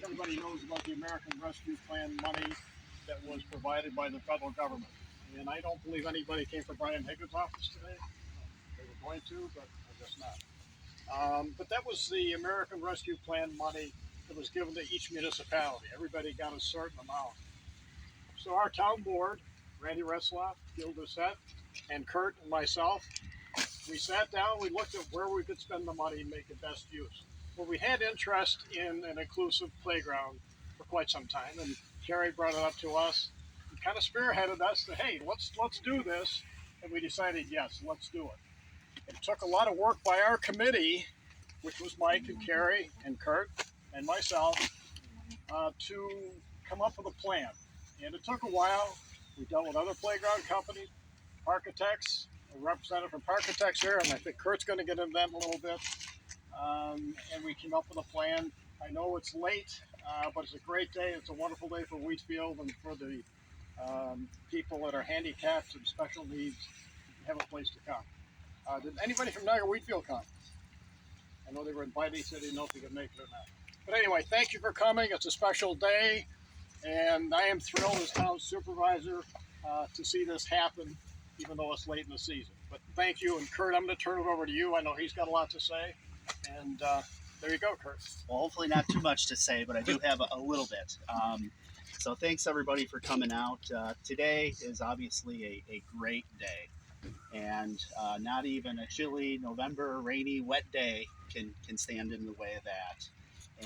everybody knows about the American Rescue Plan money that was provided by the federal government. And I don't believe anybody came from Brian Higgins' office today. They were going to, but I guess not. But that was the American Rescue Plan money that was given to each municipality. Everybody got a certain amount. So our town board, Randy Retzlaff, Gil Doucette, and Kurt and myself, we sat down, we looked at where we could spend the money and make the best use. Well, we had interest in an inclusive playground for quite some time, and Carrie brought it up to us and kind of spearheaded us to, hey, let's do this. And we decided, yes, let's do it. It took a lot of work by our committee, which was Mike and Carrie and Kurt and myself, to come up with a plan. And it took a while. We dealt with other playground companies, architects, a representative from Architects here, and I think Kurt's going to get into that in a little bit. And we came up with a plan. I know it's late, but it's a great day. It's a wonderful day for Wheatfield and for the people that are handicapped and special needs have a place to come. Did anybody from Niagara Wheatfield come? I know they were invited, so they didn't know if they could make it or not. But anyway, thank you for coming. It's a special day, and I am thrilled as town supervisor to see this happen, even though it's late in the season. But thank you, and Kurt, I'm going to turn it over to you. I know he's got a lot to say, and there you go, Kurt. Well, hopefully not too much to say, but I do have a little bit. So thanks everybody for coming out. Today is obviously a great day, and not even a chilly November rainy wet day can stand in the way of that.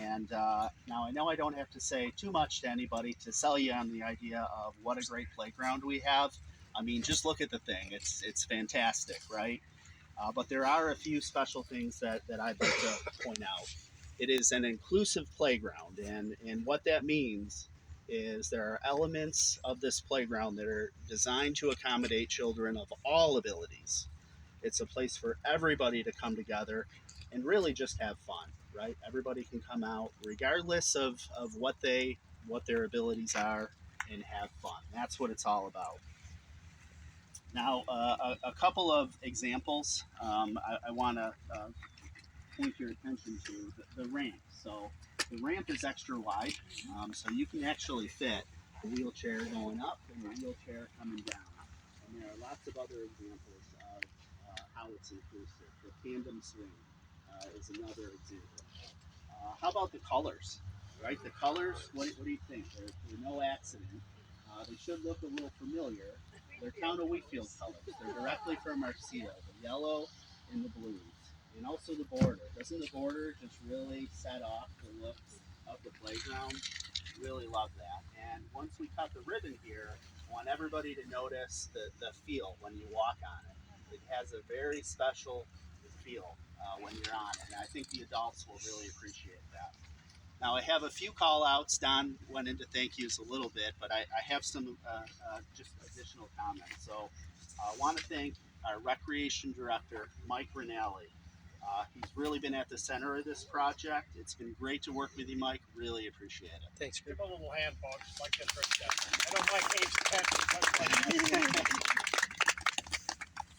And now I know I don't have to say too much to anybody to sell you on the idea of what a great playground we have. I mean, just look at the thing. It's fantastic, right? But there are a few special things that I'd like to point out. It is an inclusive playground, and what that means is there are elements of this playground that are designed to accommodate children of all abilities. It's a place for everybody to come together and really just have fun, right? Everybody can come out regardless of what their abilities are and have fun. That's what it's all about. Now, a couple of examples I want to point your attention to. The ramp. So the ramp is extra wide, so you can actually fit a wheelchair going up and a wheelchair coming down. And there are lots of other examples of how it's inclusive. The tandem swing is another example. How about the colors? Right, the colors. What do you think? They're no accident. They should look a little familiar. They're Town of Wheatfield colors. They're directly from our seal, the yellow and the blues. And also the border. Doesn't the border just really set off the looks of the playground? Really love that. And once we cut the ribbon here, I want everybody to notice the feel when you walk on it. It has a very special feel when you're on it. And I think the adults will really appreciate that. Now I have a few call outs. Don went into thank yous a little bit, but I have some just additional comments. So I want to thank our recreation director, Mike Rinaldi. He's really been at the center of this project. It's been great to work with you, Mike. Really appreciate it. Thanks, Kurt. Give a little hand, folks. Mike gets I don't like Abe's attention.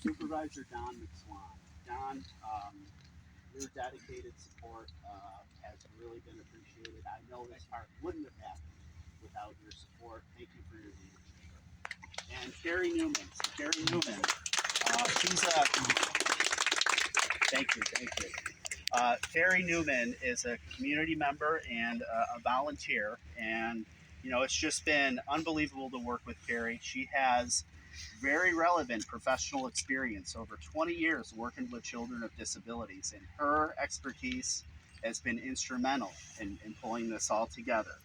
Supervisor Don McSwan. Don, your dedicated support has really been appreciated. I know this part wouldn't have happened without your support. Thank you for your leadership. And Carrie Newman. So Carrie Newman, she's a thank you. Carrie Newman is a community member and a volunteer, and it's just been unbelievable to work with Carrie. She has very relevant professional experience, over 20 years working with children with disabilities, and her expertise has been instrumental in pulling this all together.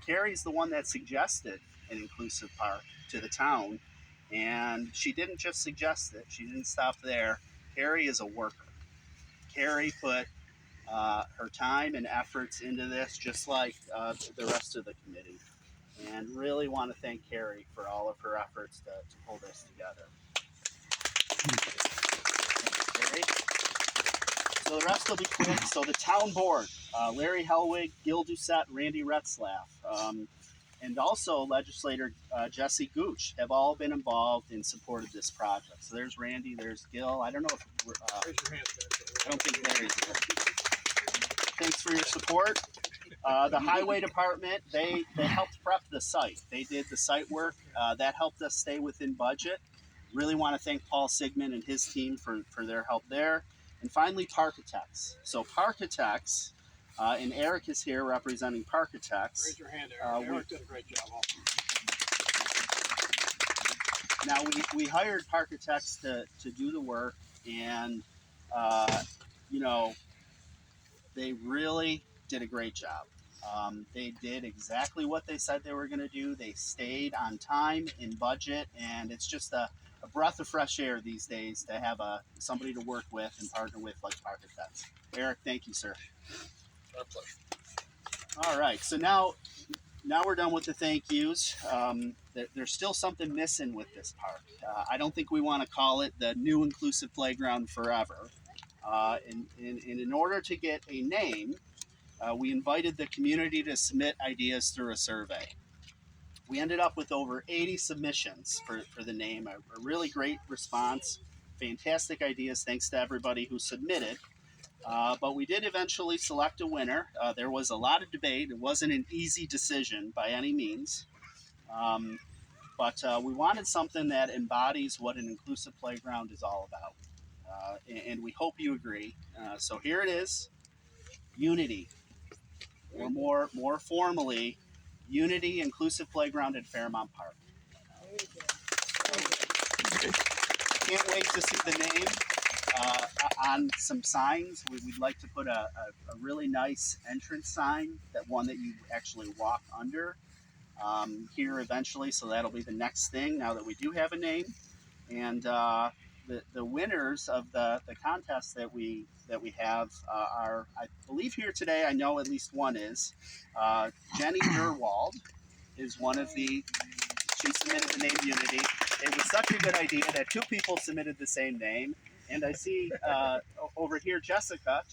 Carrie's the one that suggested an inclusive park to the town, and she didn't just suggest it. She didn't stop there. Carrie is a worker. Carrie put her time and efforts into this, just like the rest of the committee. And really want to thank Carrie for all of her efforts to pull this together. Carrie. So the rest will be quick. So the town board, Larry Hellwig, Gil Doucette, Randy Retzlaff, and also legislator Jesse Gooch have all been involved in support of this project. So there's Randy, there's Gil. I don't know if raise your hand. I don't think Larry's there. Thanks for your support. The highway department, they helped prep the site. They did the site work. That helped us stay within budget. Really want to thank Paul Sigmund and his team for their help there. And finally, Parkitects. So Parkitects, and Eric is here representing Parkitects. Raise your hand, Eric. Eric did a great job also. Now we hired Parkitects to do the work, and you know, they really did a great job. They did exactly what they said they were going to do. They stayed on time, in budget, and it's just a breath of fresh air these days to have somebody to work with and partner with like Parkitects. Eric, thank you, sir. Our pleasure. All right, so now we're done with the thank yous. There's still something missing with this park. I don't think we want to call it the new inclusive playground forever. And in order to get a name, we invited the community to submit ideas through a survey. We ended up with over 80 submissions for the name, a really great response, fantastic ideas, thanks to everybody who submitted. But we did eventually select a winner. There was a lot of debate. It wasn't an easy decision by any means. But we wanted something that embodies what an inclusive playground is all about. And we hope you agree. So here it is, Unity, or more formally, Unity Inclusive Playground at Fairmount Park. Can't wait to see the name on some signs. We'd like to put a really nice entrance sign, one that you actually walk under here eventually. So that'll be the next thing now that we do have a name. And the winners of the contest that we have are, I believe, here today. I know at least one is. Jenny Durwald is one of the. She submitted the name Unity. It was such a good idea that two people submitted the same name. And I see over here Jessica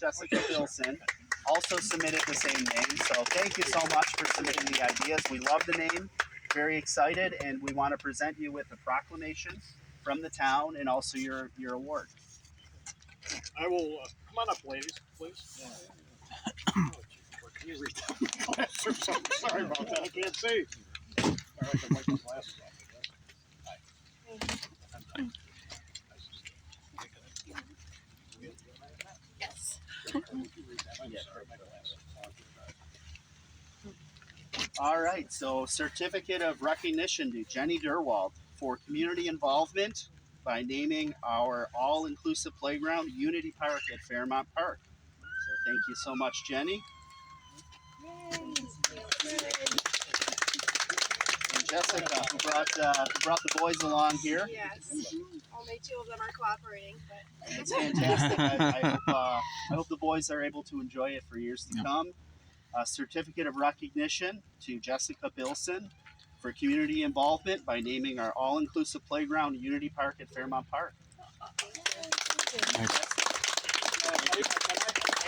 Bilson, also submitted the same name. So thank you so much for submitting the ideas. We love the name, very excited, and we want to present you with a proclamation from the town and also your award. I will come on up, ladies, please. Can you read that? Sorry about that. I can't see. All right, I can wipe my glasses off. Yes. All right, so certificate of recognition to Jenny Durwald for community involvement by naming our all-inclusive playground Unity Park at Fairmount Park. So thank you so much, Jenny. And Jessica, who brought the boys along here. Yes. Only two of them are cooperating, but It's fantastic. I hope the boys are able to enjoy it for years to come. A certificate of recognition to Jessica Bilson for community involvement by naming our all-inclusive playground Unity Park at Fairmount Park. Can I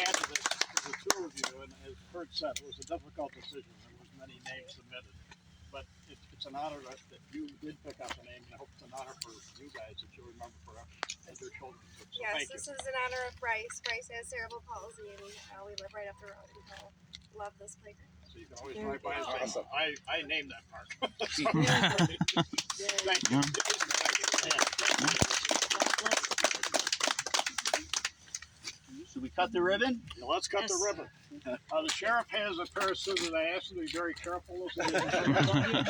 add to this, to the two of you, and as Kurt said, it was a difficult decision. There was many names submitted. But it's an honor that you did pick up a name, and I hope it's an honor for you guys that you'll remember forever, and your children too. So yes, thank this you. is in honor of Bryce. Bryce has cerebral palsy, and we live right up the road. And love this playground. So you can always drive by and say, Awesome. I named that park. So, thank you. Should we cut the ribbon? Now let's cut the ribbon. The sheriff has a pair of scissors. I asked him to be very careful.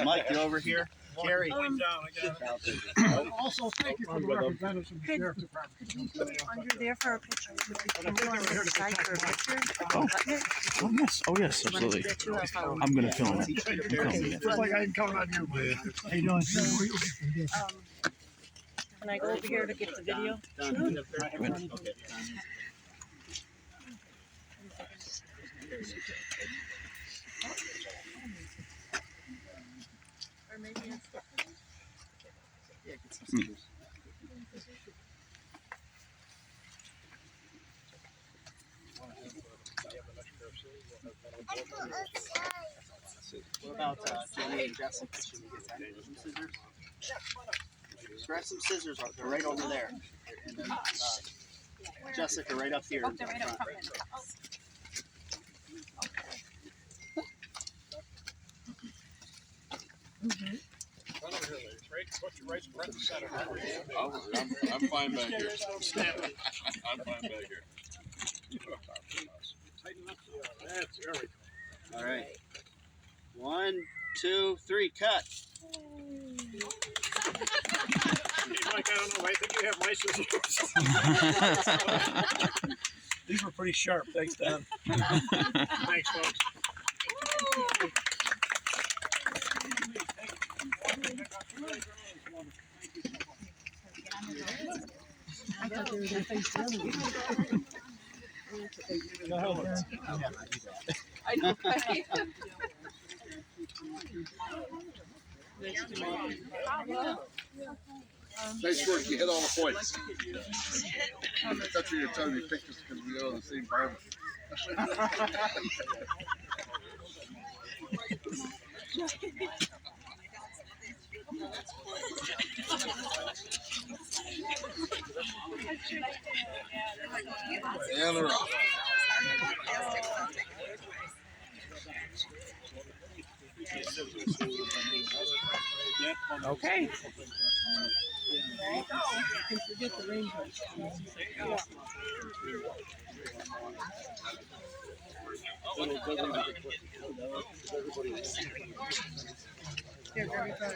Mike, you're over here. Carrie. Also, thank you for the representatives from the sheriff's department. Under there for a picture. I think they were here to Side for a picture. Oh yes, absolutely. I'm gonna film it. Just like I can count on you. How you doing? Can I go over here to get the video? Okay. Or maybe it's Yeah, get some scissors. What about Jenny and Jessica? Should we get some scissors? Grab some scissors. They're right over there. And then Jessica right up here. they're right up front. Run over here, ladies. Right, put your right front and center. I'm fine back here. Stand up. I'm fine back here. Tighten up. That's there we go. All right. 1, 2, 3, cut. Mike, I don't know. I think you have my scissors. These were pretty sharp. Thanks, Don. Thanks, folks. I know. Nice work. You hit all the points. That's what you're telling me pictures because we all the same barber. And they're off. Okay. They're very good.